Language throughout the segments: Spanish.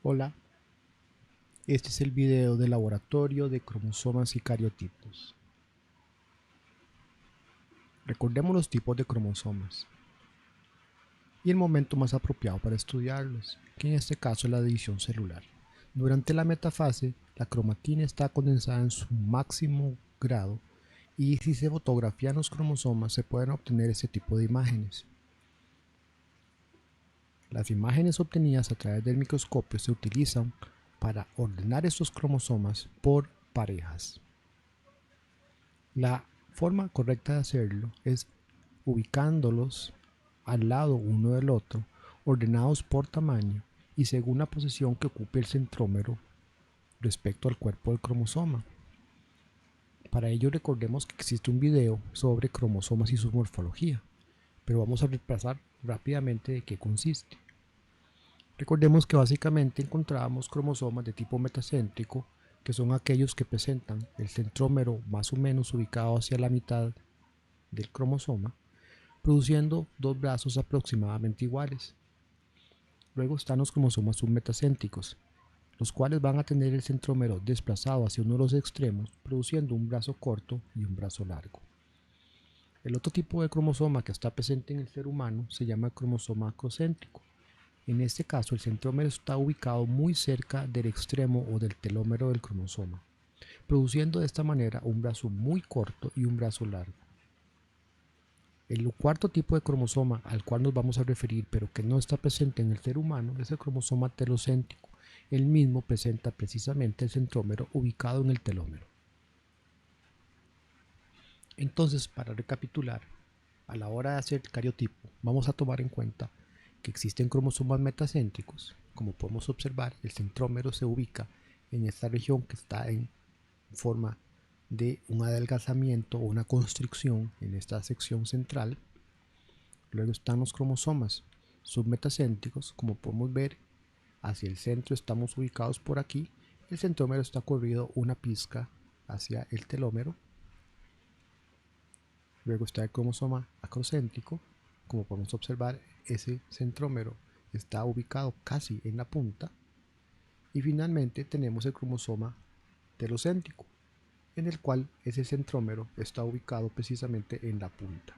Hola, este es el video del laboratorio de cromosomas y cariotipos. Recordemos los tipos de cromosomas y el momento más apropiado para estudiarlos, que en este caso es la división celular. Durante la metafase, la cromatina está condensada en su máximo grado y si se fotografían los cromosomas se pueden obtener este tipo de imágenes. Las imágenes obtenidas a través del microscopio se utilizan para ordenar estos cromosomas por parejas. La forma correcta de hacerlo es ubicándolos al lado uno del otro, ordenados por tamaño y según la posición que ocupe el centrómero respecto al cuerpo del cromosoma. Para ello recordemos que existe un video sobre cromosomas y su morfología, pero vamos a repasar rápidamente de qué consiste. Recordemos que básicamente encontramos cromosomas de tipo metacéntrico, que son aquellos que presentan el centrómero más o menos ubicado hacia la mitad del cromosoma, produciendo dos brazos aproximadamente iguales. Luego están los cromosomas submetacéntricos, los cuales van a tener el centrómero desplazado hacia uno de los extremos, produciendo un brazo corto y un brazo largo. El otro tipo de cromosoma que está presente en el ser humano se llama el cromosoma acrocéntrico. En este caso, el centrómero está ubicado muy cerca del extremo o del telómero del cromosoma, produciendo de esta manera un brazo muy corto y un brazo largo. El cuarto tipo de cromosoma al cual nos vamos a referir, pero que no está presente en el ser humano, es el cromosoma telocéntrico. El mismo presenta precisamente el centrómero ubicado en el telómero. Entonces, para recapitular, a la hora de hacer el cariotipo, vamos a tomar en cuenta que existen cromosomas metacéntricos. Como podemos observar, el centrómero se ubica en esta región que está en forma de un adelgazamiento o una constricción en esta sección central. Luego están los cromosomas submetacéntricos. Como podemos ver, hacia el centro estamos ubicados por aquí. El centrómero está corrido una pizca hacia el telómero. Luego está el cromosoma acrocéntrico. Como podemos observar, ese centrómero está ubicado casi en la punta. Y finalmente tenemos el cromosoma telocéntrico, en el cual ese centrómero está ubicado precisamente en la punta,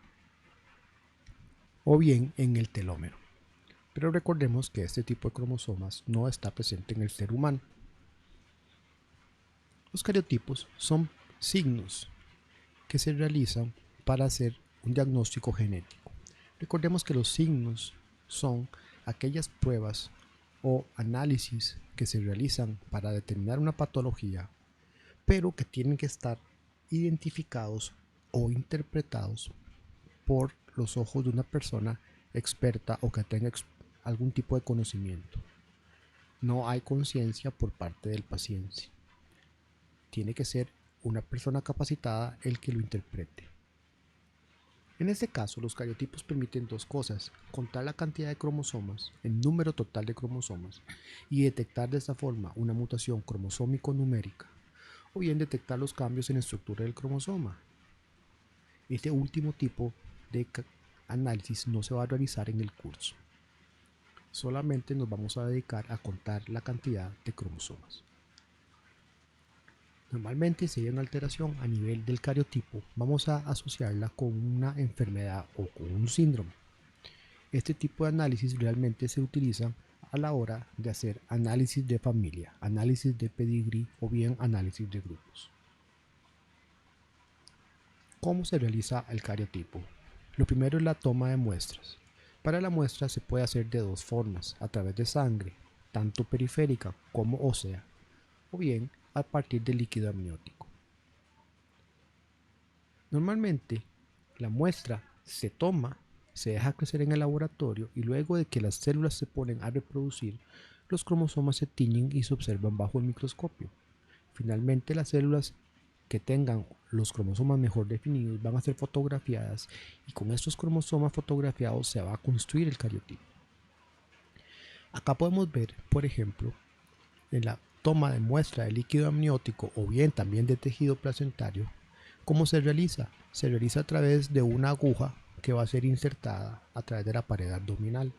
o bien en el telómero. Pero recordemos que este tipo de cromosomas no está presente en el ser humano. Los cariotipos son signos que se realizan para hacer un diagnóstico genético. Recordemos que los signos son aquellas pruebas o análisis que se realizan para determinar una patología, pero que tienen que estar identificados o interpretados por los ojos de una persona experta o que tenga algún tipo de conocimiento. No hay conciencia por parte del paciente. Tiene que ser una persona capacitada el que lo interprete. En este caso, los cariotipos permiten dos cosas: contar la cantidad de cromosomas, el número total de cromosomas, y detectar de esta forma una mutación cromosómico-numérica, o bien detectar los cambios en la estructura del cromosoma. Este último tipo de análisis no se va a realizar en el curso. Solamente nos vamos a dedicar a contar la cantidad de cromosomas. Normalmente, si hay una alteración a nivel del cariotipo, vamos a asociarla con una enfermedad o con un síndrome. Este tipo de análisis realmente se utiliza a la hora de hacer análisis de familia, análisis de pedigrí o bien análisis de grupos. ¿Cómo se realiza el cariotipo? Lo primero es la toma de muestras. Para la muestra se puede hacer de dos formas: a través de sangre, tanto periférica como ósea, o bien a partir de líquido amniótico. Normalmente la muestra se toma, se deja crecer en el laboratorio y luego de que las células se ponen a reproducir, los cromosomas se tiñen y se observan bajo el microscopio. Finalmente, las células que tengan los cromosomas mejor definidos van a ser fotografiadas y con estos cromosomas fotografiados se va a construir el cariotipo. Acá podemos ver, por ejemplo, en la toma de muestra de líquido amniótico o bien también de tejido placentario, ¿cómo se realiza? Se realiza a través de una aguja que va a ser insertada a través de la pared abdominal.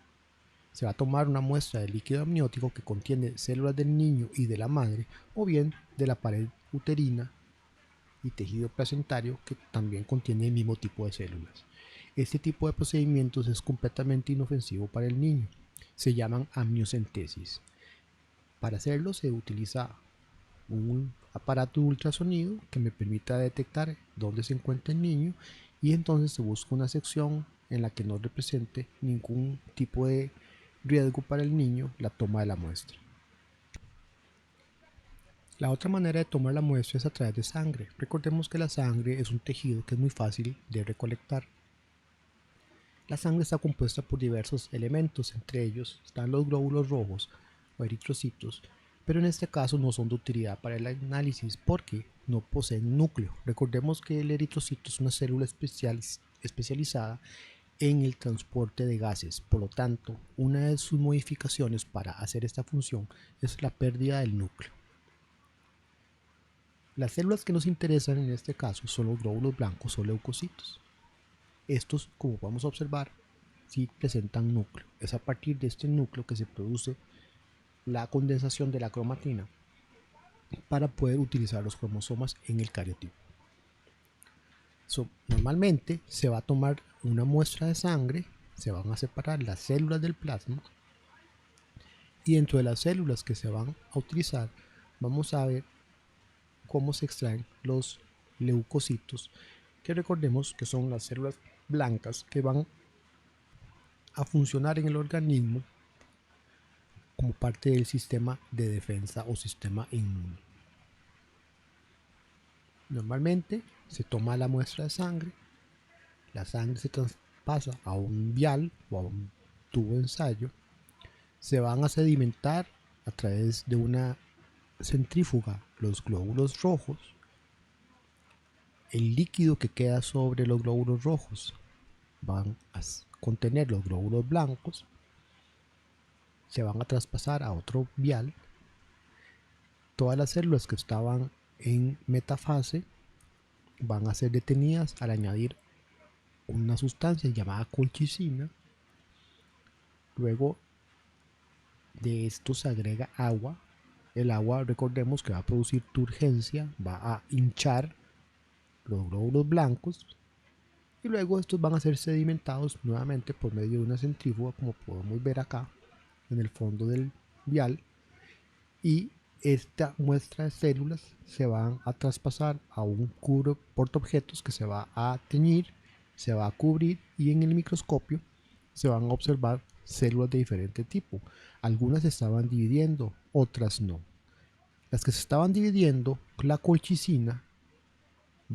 se va a tomar una muestra de líquido amniótico que contiene células del niño y de la madre, o bien de la pared uterina y tejido placentario que también contiene el mismo tipo de células. Este tipo de procedimientos es completamente inofensivo para el niño. Se llaman amniocentesis. Para hacerlo se utiliza un aparato de ultrasonido que me permita detectar dónde se encuentra el niño, y entonces se busca una sección en la que no represente ningún tipo de riesgo para el niño la toma de la muestra. La otra manera de tomar la muestra es a través de sangre. Recordemos que la sangre es un tejido que es muy fácil de recolectar. La sangre está compuesta por diversos elementos, entre ellos están los glóbulos rojos o eritrocitos, pero en este caso no son de utilidad para el análisis porque no poseen núcleo. Recordemos que el eritrocito es una célula especializada en el transporte de gases, por lo tanto, una de sus modificaciones para hacer esta función es la pérdida del núcleo. Las células que nos interesan en este caso son los glóbulos blancos o leucocitos. Estos, como vamos a observar, sí presentan núcleo. Es a partir de este núcleo que se produce la condensación de la cromatina para poder utilizar los cromosomas en el cariotipo. Normalmente se va a tomar una muestra de sangre, se van a separar las células del plasma, y dentro de las células que se van a utilizar vamos a ver cómo se extraen los leucocitos, que recordemos que son las células blancas que van a funcionar en el organismo como parte del sistema de defensa o sistema inmune. Normalmente se toma la muestra de sangre, la sangre se traspasa a un vial o a un tubo de ensayo, se van a sedimentar a través de una centrífuga los glóbulos rojos. El líquido que queda sobre los glóbulos rojos van a contener los glóbulos blancos, se van a traspasar a otro vial. Todas las células que estaban en metafase van a ser detenidas al añadir una sustancia llamada colchicina. Luego de esto se agrega agua. El agua, recordemos que va a producir turgencia, va a hinchar los glóbulos blancos, y luego estos van a ser sedimentados nuevamente por medio de una centrífuga, como podemos ver acá en el fondo del vial, y esta muestra de células se van a traspasar a un cubo portaobjetos que se va a teñir, se va a cubrir, y en el microscopio se van a observar células de diferente tipo. Algunas se estaban dividiendo, otras no. Las que se estaban dividiendo, la colchicina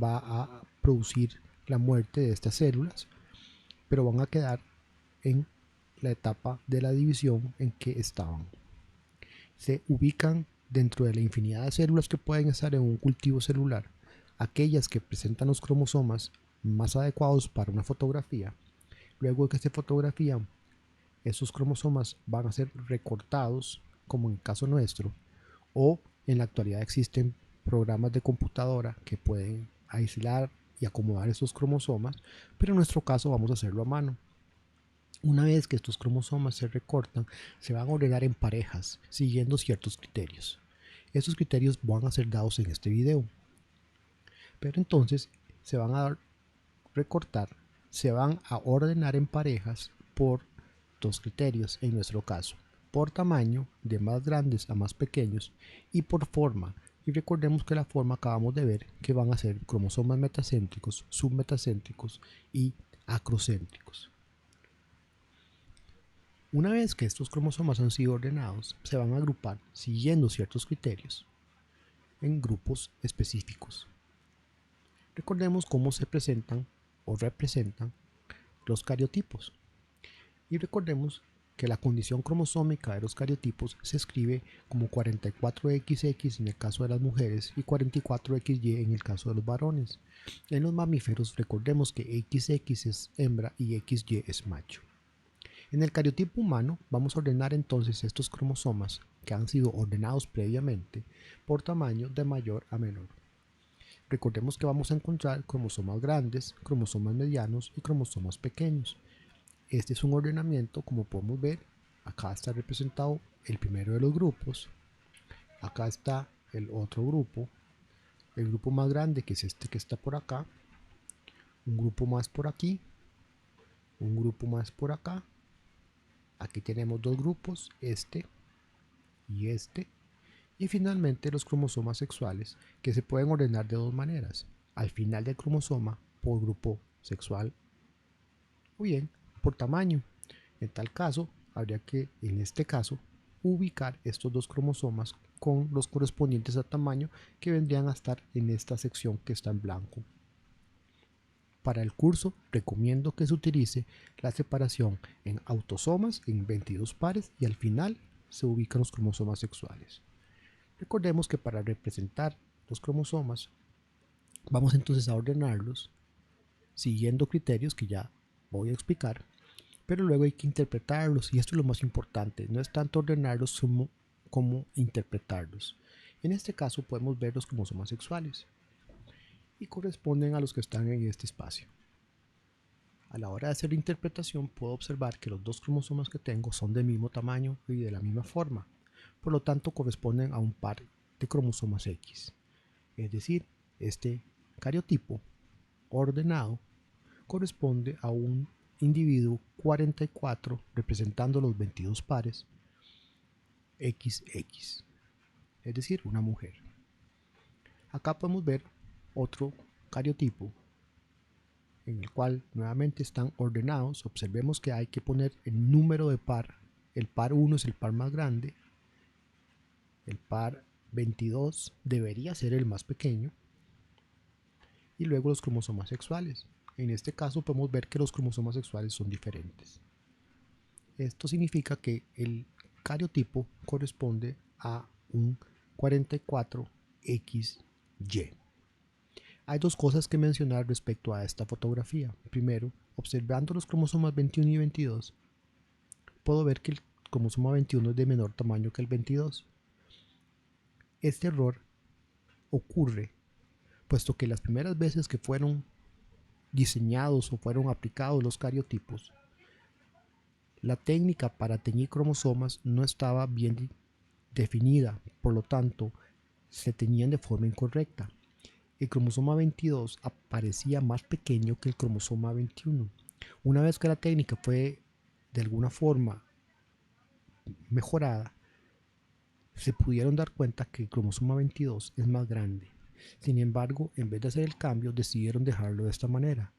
va a producir la muerte de estas células, pero van a quedar en la etapa de la división en que estaban. Se ubican dentro de la infinidad de células que pueden estar en un cultivo celular, aquellas que presentan los cromosomas más adecuados para una fotografía. Luego de que se fotografían, esos cromosomas van a ser recortados, como en el caso nuestro, o en la actualidad existen programas de computadora que pueden aislar y acomodar esos cromosomas, pero en nuestro caso vamos a hacerlo a mano. Una vez que estos cromosomas se recortan, se van a ordenar en parejas, siguiendo ciertos criterios. Estos criterios van a ser dados en este video. Pero entonces se van a recortar, se van a ordenar en parejas por dos criterios en nuestro caso: por tamaño, de más grandes a más pequeños, y por forma. Y recordemos que la forma acabamos de ver que van a ser cromosomas metacéntricos, submetacéntricos y acrocéntricos. Una vez que estos cromosomas han sido ordenados, se van a agrupar siguiendo ciertos criterios en grupos específicos. Recordemos cómo se presentan o representan los cariotipos. Y recordemos que la condición cromosómica de los cariotipos se escribe como 44XX en el caso de las mujeres y 44XY en el caso de los varones. En los mamíferos recordemos que XX es hembra y XY es macho. En el cariotipo humano vamos a ordenar entonces estos cromosomas que han sido ordenados previamente por tamaño de mayor a menor. Recordemos que vamos a encontrar cromosomas grandes, cromosomas medianos y cromosomas pequeños. Este es un ordenamiento, como podemos ver, Acá está representado el primero de los grupos. Acá está el otro grupo. El grupo más grande, que es este que está por acá. Un grupo más por aquí. Un grupo más por acá. Aquí tenemos dos grupos, este y este. Y finalmente los cromosomas sexuales, que se pueden ordenar de dos maneras. Al final del cromosoma por grupo sexual o bien por tamaño. En tal caso, habría que, en este caso, ubicar estos dos cromosomas con los correspondientes a tamaño que vendrían a estar en esta sección que está en blanco. Para el curso recomiendo que se utilice la separación en autosomas en 22 pares y al final se ubican los cromosomas sexuales. Recordemos que para representar los cromosomas vamos entonces a ordenarlos siguiendo criterios que ya voy a explicar, pero luego hay que interpretarlos y esto es lo más importante, no es tanto ordenarlos como interpretarlos. En este caso podemos ver los cromosomas sexuales y corresponden a los que están en este espacio. A la hora de hacer la interpretación puedo observar que los dos cromosomas que tengo son del mismo tamaño y de la misma forma, por lo tanto corresponden a un par de cromosomas X. Es decir, este cariotipo ordenado corresponde a un individuo 44 representando los 22 pares XX, es decir, una mujer. Acá podemos ver otro cariotipo en el cual nuevamente están ordenados. Observemos que hay que poner el número de par. El par 1 es el par más grande. El par 22 debería ser el más pequeño. Y luego los cromosomas sexuales. En este caso podemos ver que los cromosomas sexuales son diferentes. Esto significa que el cariotipo corresponde a un 44XY. Hay dos cosas que mencionar respecto a esta fotografía. Primero, observando los cromosomas 21 y 22, puedo ver que el cromosoma 21 es de menor tamaño que el 22. Este error ocurre puesto que las primeras veces que fueron diseñados o fueron aplicados los cariotipos, la técnica para teñir cromosomas no estaba bien definida, por lo tanto, se teñían de forma incorrecta. El cromosoma 22 aparecía más pequeño que el cromosoma 21. Una vez que la técnica fue de alguna forma mejorada, se pudieron dar cuenta que el cromosoma 22 es más grande. Sin embargo, en vez de hacer el cambio, decidieron dejarlo de esta manera.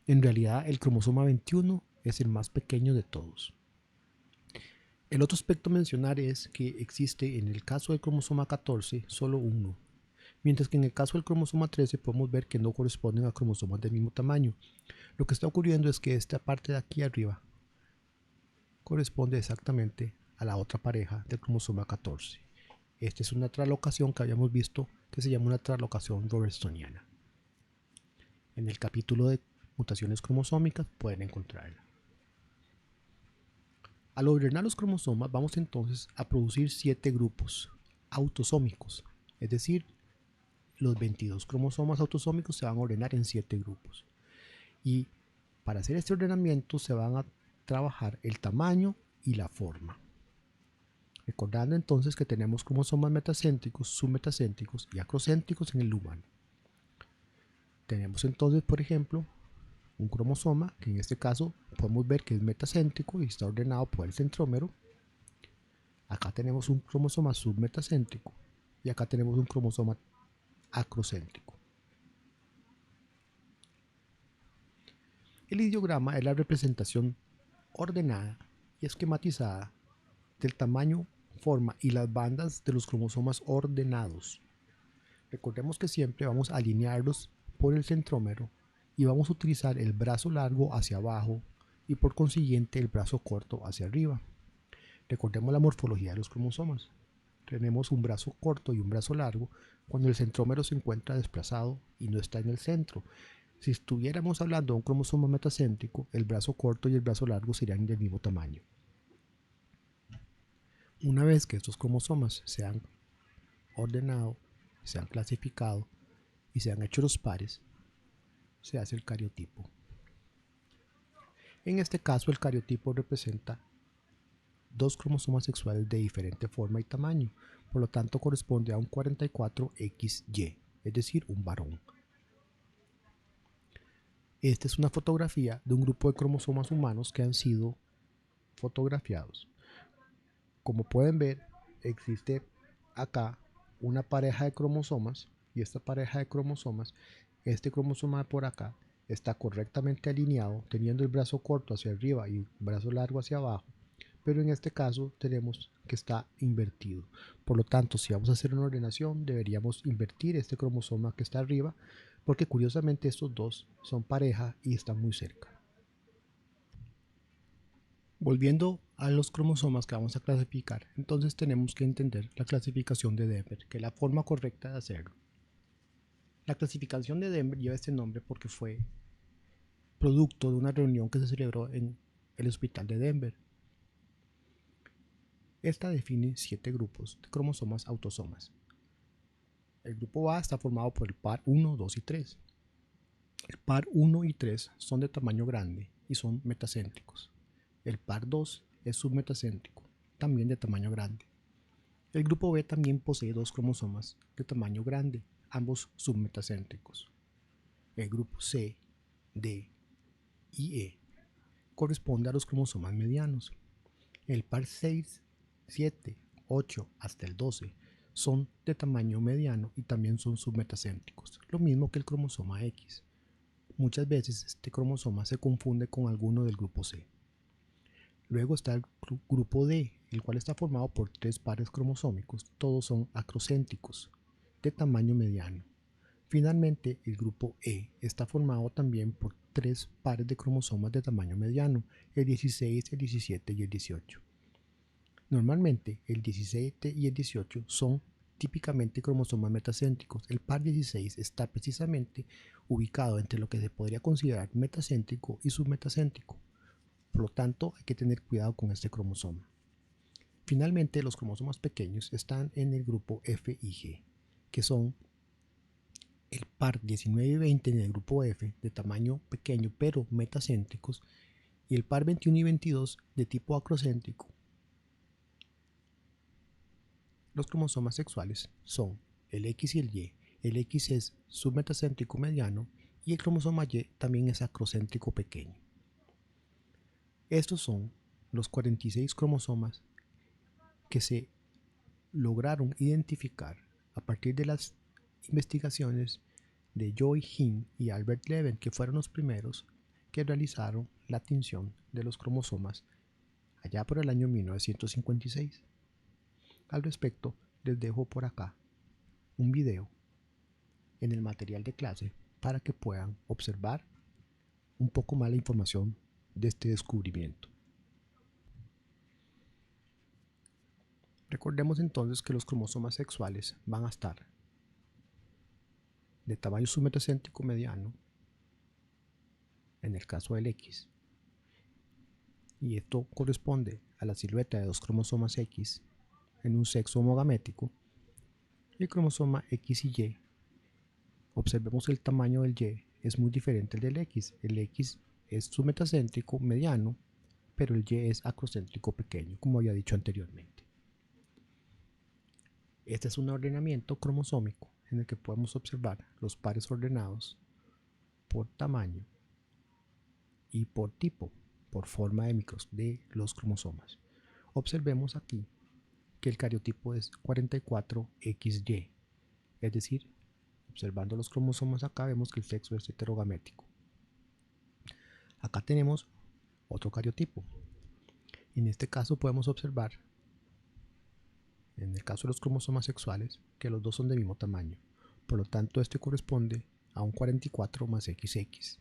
En realidad, el cromosoma 21 es el más pequeño de todos. El otro aspecto a mencionar es que existe en el caso del cromosoma 14 solo uno, mientras que en el caso del cromosoma 13 podemos ver que no corresponden a cromosomas del mismo tamaño. Lo que está ocurriendo es que esta parte de aquí arriba corresponde exactamente a la otra pareja del cromosoma 14. Esta es una traslocación que habíamos visto que se llama una traslocación robertsoniana. En el capítulo de mutaciones cromosómicas pueden encontrarla. Al ordenar los cromosomas vamos entonces a producir 7 grupos autosómicos, es decir, los 22 cromosomas autosómicos se van a ordenar en 7 grupos. Y para hacer este ordenamiento se van a trabajar el tamaño y la forma. Recordando entonces que tenemos cromosomas metacéntricos, submetacéntricos y acrocéntricos en el humano. Tenemos entonces, por ejemplo, un cromosoma que en este caso podemos ver que es metacéntrico y está ordenado por el centrómero. Acá tenemos un cromosoma submetacéntrico y acá tenemos un cromosoma acrocéntrico. El ideograma es la representación ordenada y esquematizada del tamaño, forma y las bandas de los cromosomas ordenados. Recordemos que siempre vamos a alinearlos por el centrómero y vamos a utilizar el brazo largo hacia abajo y por consiguiente el brazo corto hacia arriba. Recordemos la morfología de los cromosomas. Tenemos un brazo corto y un brazo largo cuando el centrómero se encuentra desplazado y no está en el centro. Si estuviéramos hablando de un cromosoma metacéntrico, el brazo corto y el brazo largo serían del mismo tamaño. Una vez que estos cromosomas se han ordenado, se han clasificado y se han hecho los pares, se hace el cariotipo. En este caso el cariotipo representa dos cromosomas sexuales de diferente forma y tamaño, por lo tanto corresponde a un 44XY, es decir, un varón. Esta es una fotografía de un grupo de cromosomas humanos que han sido fotografiados. Como pueden ver, existe acá una pareja de cromosomas y esta pareja de cromosomas, este cromosoma de por acá está correctamente alineado, teniendo el brazo corto hacia arriba y el brazo largo hacia abajo, pero en este caso tenemos que está invertido. Por lo tanto, si vamos a hacer una ordenación, deberíamos invertir este cromosoma que está arriba, porque curiosamente estos dos son pareja y están muy cerca. Volviendo a los cromosomas que vamos a clasificar, entonces tenemos que entender la clasificación de Denver, que es la forma correcta de hacerlo. La clasificación de Denver lleva este nombre porque fue producto de una reunión que se celebró en el hospital de Denver. Esta define 7 grupos de cromosomas autosomas. El grupo A está formado por el par 1, 2 y 3. El par 1 y 3 son de tamaño grande y son metacéntricos. El par 2 es submetacéntrico, también de tamaño grande. El grupo B también posee 2 cromosomas de tamaño grande, ambos submetacéntricos. El grupo C, D y E corresponde a los cromosomas medianos. El par 6, 7, 8 hasta el 12 son de tamaño mediano y también son submetacéntricos, lo mismo que el cromosoma X. Muchas veces este cromosoma se confunde con alguno del grupo C. Luego está el grupo D, el cual está formado por 3 pares cromosómicos, todos son acrocéntricos, de tamaño mediano. Finalmente, el grupo E está formado también por 3 pares de cromosomas de tamaño mediano, el 16, el 17 y el 18. Normalmente, el 17 y el 18 son típicamente cromosomas metacéntricos. El par 16 está precisamente ubicado entre lo que se podría considerar metacéntrico y submetacéntrico. Por lo tanto, hay que tener cuidado con este cromosoma. Finalmente, los cromosomas pequeños están en el grupo F y G, que son el par 19 y 20 en el grupo F, de tamaño pequeño pero metacéntricos, y el par 21 y 22 de tipo acrocéntrico. Los cromosomas sexuales son el X y el Y. El X es submetacéntrico mediano y el cromosoma Y también es acrocéntrico pequeño. Estos son los 46 cromosomas que se lograron identificar a partir de las investigaciones de Joy Hin y Albert Leven, que fueron los primeros que realizaron la tinción de los cromosomas allá por el año 1956. Al respecto, les dejo por acá un video en el material de clase para que puedan observar un poco más la información de este descubrimiento. Recordemos entonces que los cromosomas sexuales van a estar de tamaño submetacéntrico mediano en el caso del X, y esto corresponde a la silueta de 2 cromosomas X en un sexo homogamético. El cromosoma X y Y, observemos el tamaño del Y es muy diferente al del X. El X es submetacéntrico mediano, pero el Y es acrocéntrico pequeño, como había dicho anteriormente. Este es un ordenamiento cromosómico en el que podemos observar los pares ordenados por tamaño y por tipo, por forma de los cromosomas. Observemos aquí que el cariotipo es 44XY, es decir, observando los cromosomas acá vemos que el sexo es heterogamético. Acá tenemos otro cariotipo. En este caso podemos observar, en el caso de los cromosomas sexuales, que los dos son del mismo tamaño. Por lo tanto, este corresponde a un 44 más XX.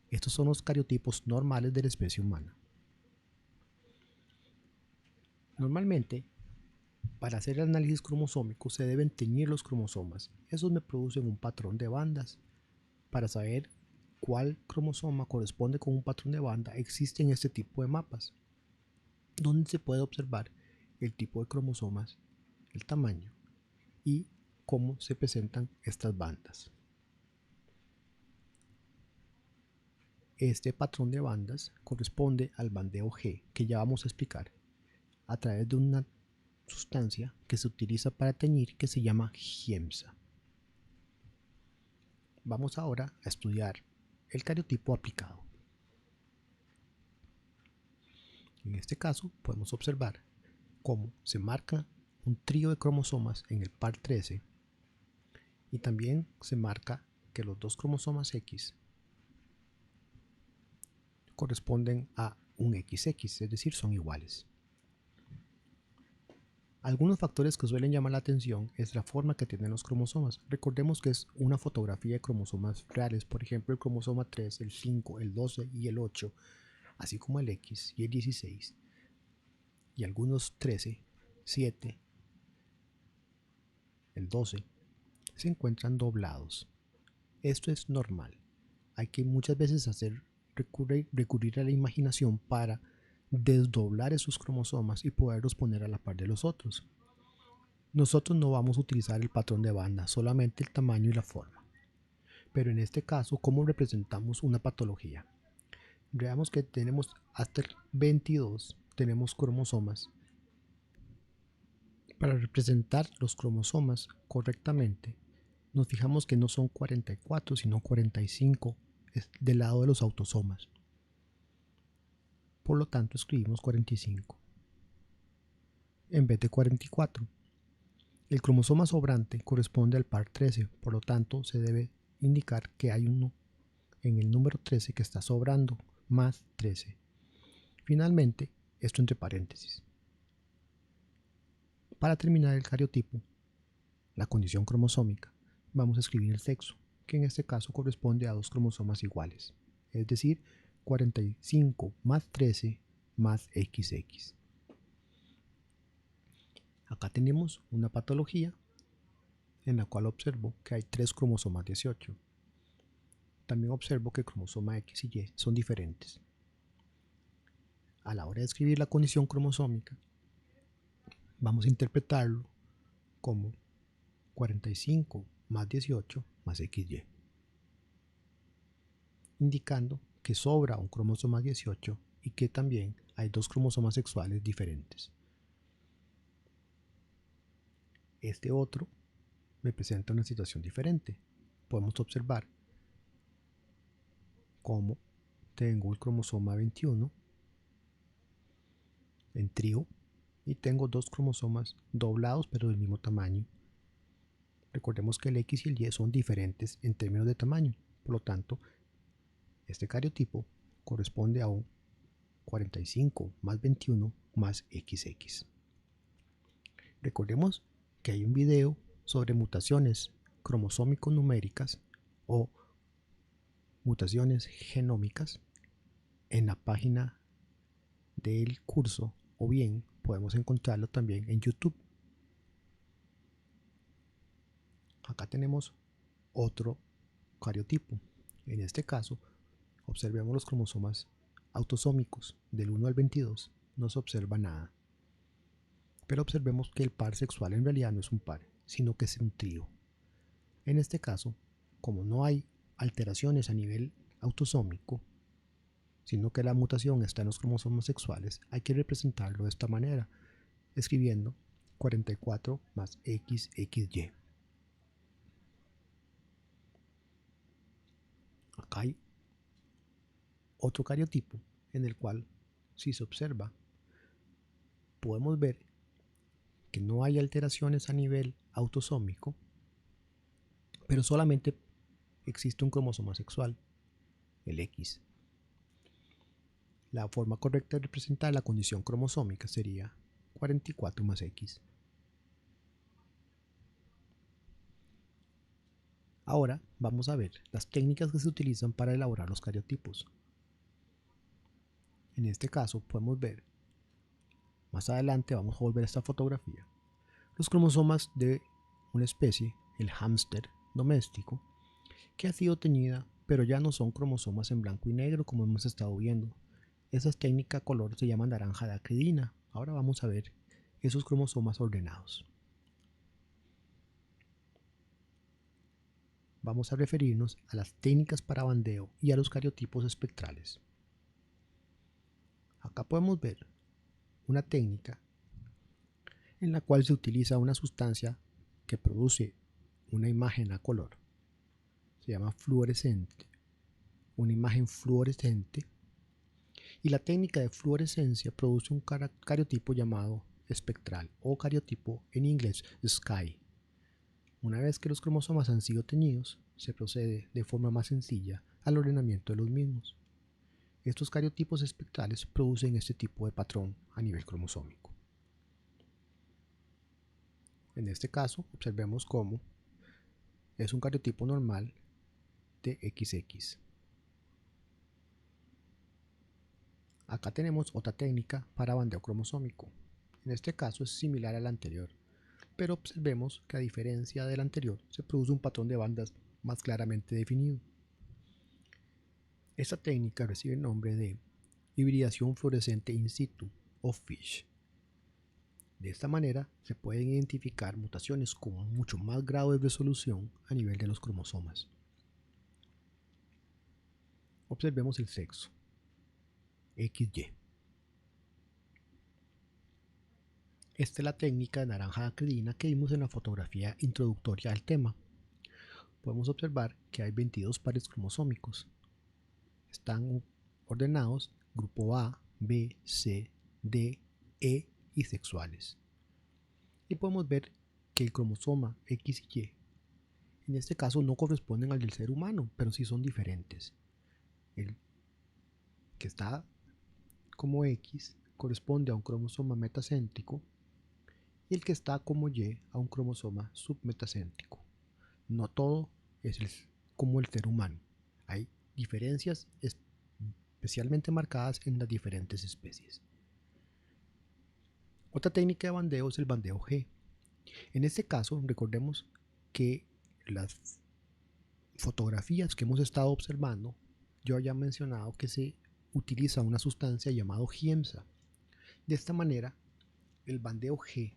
Estos son los cariotipos normales de la especie humana. Normalmente, para hacer el análisis cromosómico se deben teñir los cromosomas. Esos me producen un patrón de bandas. Para saber cuál cromosoma corresponde con un patrón de banda, existen este tipo de mapas, donde se puede observar el tipo de cromosomas, el tamaño y cómo se presentan estas bandas. Este patrón de bandas corresponde al bandeo G, que ya vamos a explicar, a través de una sustancia que se utiliza para teñir que se llama giemsa. Vamos ahora a estudiar el cariotipo aplicado. En este caso podemos observar cómo se marca un trío de cromosomas en el par 13 y también se marca que los dos cromosomas X corresponden a un XX, es decir, son iguales. Algunos factores que suelen llamar la atención es la forma que tienen los cromosomas. Recordemos que es una fotografía de cromosomas reales, por ejemplo el cromosoma 3, el 5, el 12 y el 8, así como el X y el 16, y algunos 13, 7, el 12, se encuentran doblados. Esto es normal. Hay que muchas veces recurrir a la imaginación para desdoblar esos cromosomas y poderlos poner a la par de los otros. Nosotros no vamos a utilizar el patrón de banda, solamente el tamaño y la forma. Pero en este caso, ¿cómo representamos una patología? Veamos que tenemos hasta el 22, tenemos cromosomas. Para representar los cromosomas correctamente, nos fijamos que no son 44, sino 45 del lado de los autosomas. Por lo tanto, escribimos 45 en vez de 44. El cromosoma sobrante corresponde al par 13, por lo tanto, se debe indicar que hay uno en el número 13 que está sobrando, más 13. Finalmente, esto entre paréntesis. Para terminar el cariotipo, la condición cromosómica, vamos a escribir el sexo, que en este caso corresponde a dos cromosomas iguales, es decir, 45 más 13 más XX. Acá tenemos una patología en la cual observo que hay 3 cromosomas 18. También observo que el cromosoma X y Y son diferentes. A la hora de escribir la condición cromosómica, vamos a interpretarlo como 45 más 18 más XY, indicando que sobra un cromosoma 18 y que también hay dos cromosomas sexuales diferentes. Este otro me presenta una situación diferente. Podemos observar cómo tengo el cromosoma 21 en trío y tengo dos cromosomas doblados pero del mismo tamaño. Recordemos que el X y el Y son diferentes en términos de tamaño, por lo tanto, este cariotipo corresponde a un 45 más 21 más XX. Recordemos que hay un video sobre mutaciones cromosómico-numéricas o mutaciones genómicas en la página del curso, o bien podemos encontrarlo también en YouTube. Acá tenemos otro cariotipo. En este caso, observemos los cromosomas autosómicos del 1 al 22, no se observa nada. Pero observemos que el par sexual en realidad no es un par, sino que es un trío. En este caso, como no hay alteraciones a nivel autosómico, sino que la mutación está en los cromosomas sexuales, hay que representarlo de esta manera, escribiendo 44 más XXY. Acá hay otro cariotipo en el cual, si se observa, podemos ver que no hay alteraciones a nivel autosómico, pero solamente existe un cromosoma sexual, el X. La forma correcta de representar la condición cromosómica sería 44 más X. Ahora vamos a ver las técnicas que se utilizan para elaborar los cariotipos. En este caso podemos ver, más adelante vamos a volver a esta fotografía, los cromosomas de una especie, el hámster doméstico, que ha sido teñida, pero ya no son cromosomas en blanco y negro como hemos estado viendo. Esas técnicas color se llaman naranja de acridina. Ahora vamos a ver esos cromosomas ordenados. Vamos a referirnos a las técnicas para bandeo y a los cariotipos espectrales. Acá podemos ver una técnica en la cual se utiliza una sustancia que produce una imagen a color. Se llama fluorescente, una imagen fluorescente, y la técnica de fluorescencia produce un cariotipo llamado espectral o cariotipo en inglés sky. Una vez que los cromosomas han sido teñidos, se procede de forma más sencilla al ordenamiento de los mismos. Estos cariotipos espectrales producen este tipo de patrón a nivel cromosómico. En este caso, observemos cómo es un cariotipo normal de XX. Acá tenemos otra técnica para bandeo cromosómico. En este caso es similar a la anterior, pero observemos que a diferencia del anterior se produce un patrón de bandas más claramente definido. Esta técnica recibe el nombre de hibridación fluorescente in situ o FISH. De esta manera se pueden identificar mutaciones con mucho más grado de resolución a nivel de los cromosomas. Observemos el sexo, XY. Esta es la técnica de naranja acridina que vimos en la fotografía introductoria al tema. Podemos observar que hay 22 pares cromosómicos. Están ordenados grupo A, B, C, D, E y sexuales. Y podemos ver que el cromosoma X y Y en este caso no corresponden al del ser humano, pero sí son diferentes. El que está como X corresponde a un cromosoma metacéntrico y el que está como Y a un cromosoma submetacéntrico. No todo es como el ser humano. Hay diferencias especialmente marcadas en las diferentes especies. Otra técnica de bandeo es el bandeo G. En este caso, recordemos que las fotografías que hemos estado observando, yo había mencionado que se utiliza una sustancia llamada Giemsa. De esta manera, el bandeo G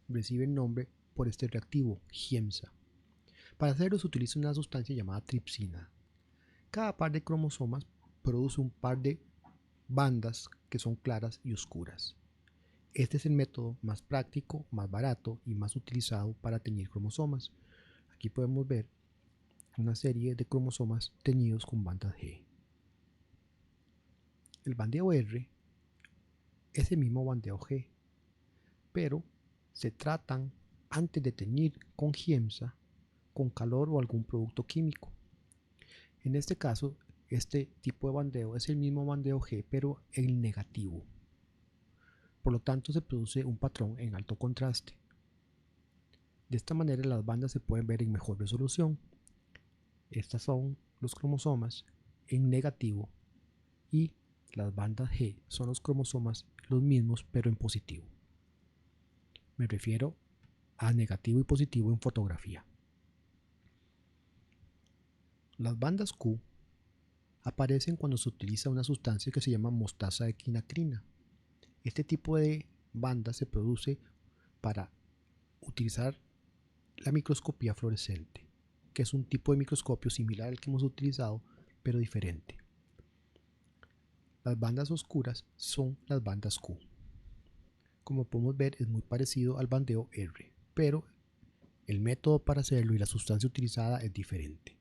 recibe el nombre por este reactivo, Giemsa. Para hacerlo se utiliza una sustancia llamada tripsina. Cada par de cromosomas produce un par de bandas que son claras y oscuras. Este es el método más práctico, más barato y más utilizado para teñir cromosomas. Aquí podemos ver una serie de cromosomas teñidos con bandas G. El bandeo R es el mismo bandeo G, pero se tratan antes de teñir con Giemsa, con calor o algún producto químico. En este caso, este tipo de bandeo es el mismo bandeo G, pero en negativo. Por lo tanto, se produce un patrón en alto contraste. De esta manera, las bandas se pueden ver en mejor resolución. Estas son los cromosomas en negativo y las bandas G son los cromosomas los mismos pero en positivo. Me refiero a negativo y positivo en fotografía. Las bandas Q aparecen cuando se utiliza una sustancia que se llama mostaza de quinacrina. Este tipo de banda se produce para utilizar la microscopía fluorescente, que es un tipo de microscopio similar al que hemos utilizado, pero diferente. Las bandas oscuras son las bandas Q. Como podemos ver, es muy parecido al bandeo R, pero el método para hacerlo y la sustancia utilizada es diferente.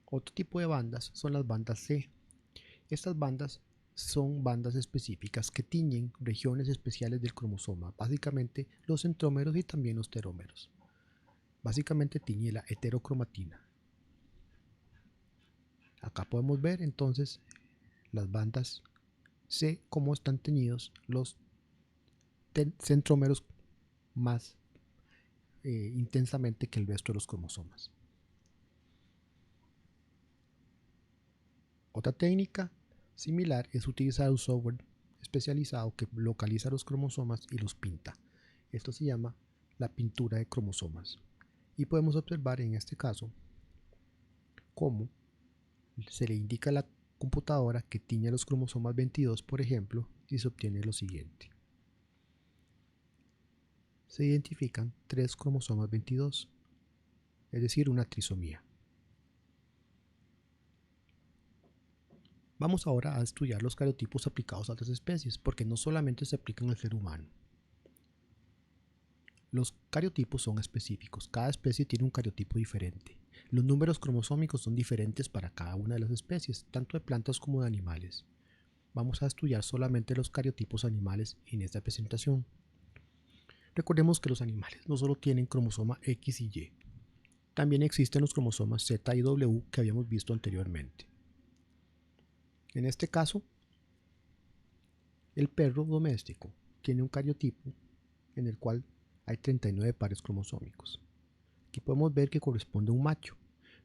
Otro tipo de bandas son las bandas C. Estas bandas son bandas específicas que tiñen regiones especiales del cromosoma, básicamente los centrómeros y también los telómeros. Básicamente tiñe la heterocromatina. Acá podemos ver entonces las bandas C cómo están teñidos los centrómeros más intensamente que el resto de los cromosomas. Otra técnica similar es utilizar un software especializado que localiza los cromosomas y los pinta. Esto se llama la pintura de cromosomas. Y podemos observar en este caso cómo se le indica a la computadora que tiñe los cromosomas 22, por ejemplo, y se obtiene lo siguiente. Se identifican 3 cromosomas 22, es decir, una trisomía. Vamos ahora a estudiar los cariotipos aplicados a otras especies, porque no solamente se aplican al ser humano. Los cariotipos son específicos, cada especie tiene un cariotipo diferente. Los números cromosómicos son diferentes para cada una de las especies, tanto de plantas como de animales. Vamos a estudiar solamente los cariotipos animales en esta presentación. Recordemos que los animales no solo tienen cromosoma X y Y, también existen los cromosomas Z y W que habíamos visto anteriormente. En este caso, el perro doméstico tiene un cariotipo en el cual hay 39 pares cromosómicos. Aquí podemos ver que corresponde a un macho.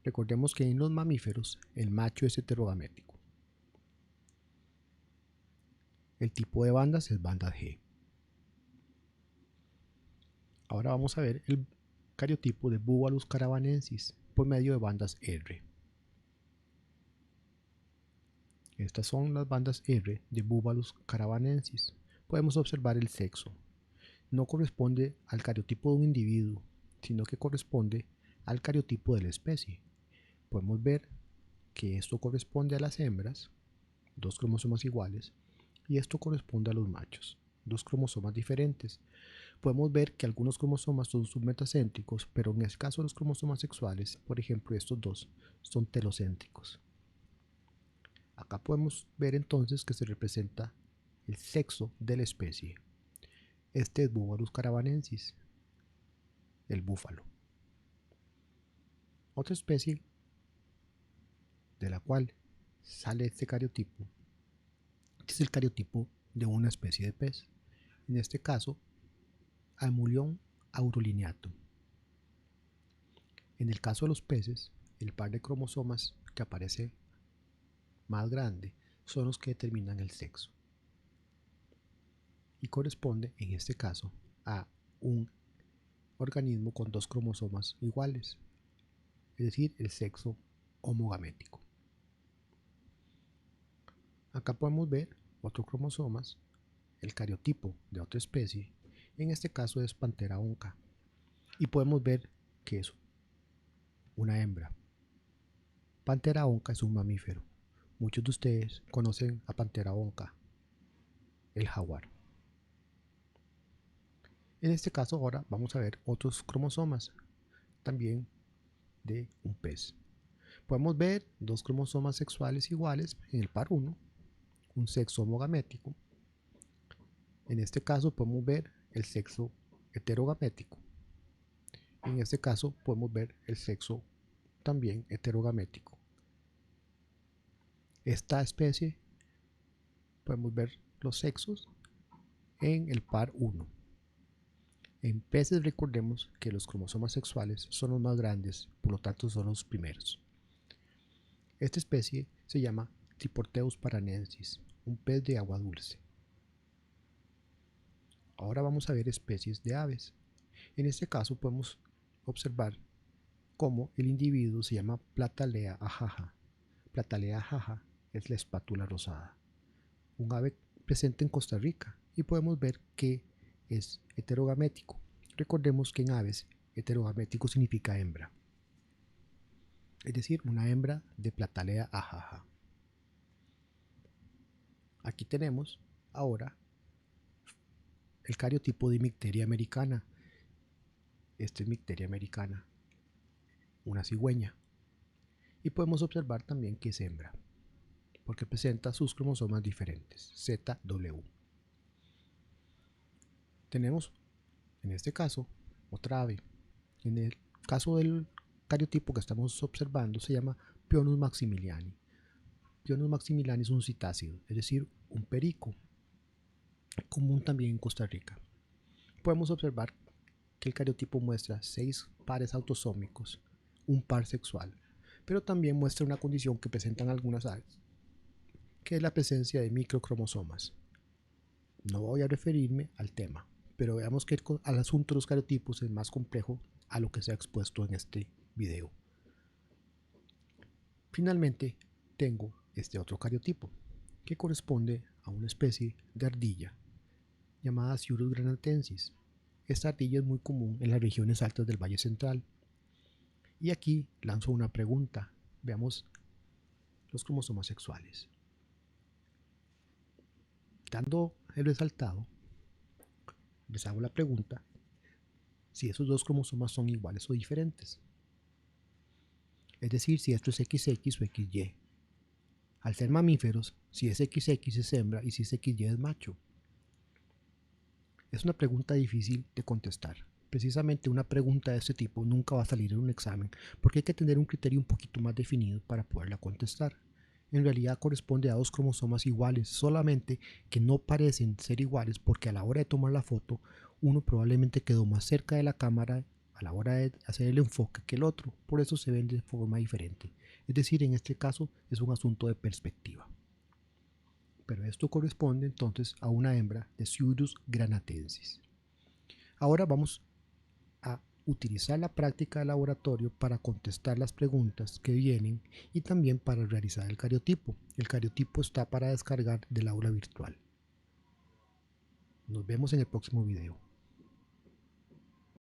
Recordemos que en los mamíferos el macho es heterogamético. El tipo de bandas es banda G. Ahora vamos a ver el cariotipo de Bubalus caravanensis por medio de bandas R. Estas son las bandas R de Bubalus caravanensis. Podemos observar el sexo. No corresponde al cariotipo de un individuo, sino que corresponde al cariotipo de la especie. Podemos ver que esto corresponde a las hembras, dos cromosomas iguales, y esto corresponde a los machos, dos cromosomas diferentes. Podemos ver que algunos cromosomas son submetacéntricos, pero en el caso de los cromosomas sexuales, por ejemplo estos dos, son telocéntricos. Acá podemos ver entonces que se representa el sexo de la especie. Este es Bubalus caravanensis, el búfalo. Otra especie de la cual sale este cariotipo es el cariotipo de una especie de pez. En este caso, Almulion aurolineatum. En el caso de los peces, el par de cromosomas que aparece más grande son los que determinan el sexo y corresponde en este caso a un organismo con dos cromosomas iguales, es decir, el sexo homogamético. Acá podemos ver otros cromosomas, el cariotipo de otra especie, en este caso es Panthera onca, y podemos ver que es una hembra. Panthera onca es un mamífero. Muchos de ustedes conocen a Panthera onca, el jaguar. En este caso ahora vamos a ver otros cromosomas, también de un pez. Podemos ver dos cromosomas sexuales iguales en el par 1, un sexo homogamético. En este caso podemos ver el sexo heterogamético. En este caso podemos ver el sexo también heterogamético. Esta especie podemos ver los sexos en el par 1. En peces recordemos que los cromosomas sexuales son los más grandes, por lo tanto son los primeros. Esta especie se llama Triporteus paranensis, un pez de agua dulce. Ahora vamos a ver especies de aves. En este caso podemos observar cómo el individuo se llama Platalea ajaja. Platalea ajaja es la espátula rosada, un ave presente en Costa Rica, y podemos ver que es heterogamético. Recordemos que en aves heterogamético significa hembra, es decir, una hembra de Platalea ajaja. Aquí tenemos ahora el cariotipo de Micteria americana. Este es Micteria americana, una cigüeña, y podemos observar también que es hembra, porque presenta sus cromosomas diferentes, ZW. Tenemos en este caso otra ave. En el caso del cariotipo que estamos observando se llama Pionus maximiliani. Pionus maximiliani es un citácido, es decir, un perico, común también en Costa Rica. Podemos observar que el cariotipo muestra 6 pares autosómicos, un par sexual, pero también muestra una condición que presentan algunas aves, que es la presencia de microcromosomas. No voy a referirme al tema, pero veamos que el asunto de los cariotipos es más complejo a lo que se ha expuesto en este video. Finalmente, tengo este otro cariotipo, que corresponde a una especie de ardilla llamada Sciurus granatensis. Esta ardilla es muy común en las regiones altas del Valle Central. Y aquí lanzo una pregunta. Veamos los cromosomas sexuales. Quitando el resaltado, les hago la pregunta si esos dos cromosomas son iguales o diferentes. Es decir, si esto es XX o XY. Al ser mamíferos, si es XX es hembra y si es XY es macho. Es una pregunta difícil de contestar. Precisamente una pregunta de este tipo nunca va a salir en un examen porque hay que tener un criterio un poquito más definido para poderla contestar. En realidad corresponde a dos cromosomas iguales, solamente que no parecen ser iguales porque a la hora de tomar la foto uno probablemente quedó más cerca de la cámara a la hora de hacer el enfoque que el otro, por eso se ven de forma diferente. Es decir, en este caso es un asunto de perspectiva. Pero esto corresponde entonces a una hembra de Pseudus granatensis. Ahora vamos a utilizar la práctica de laboratorio para contestar las preguntas que vienen y también para realizar el cariotipo. El cariotipo está para descargar del aula virtual. Nos vemos en el próximo video.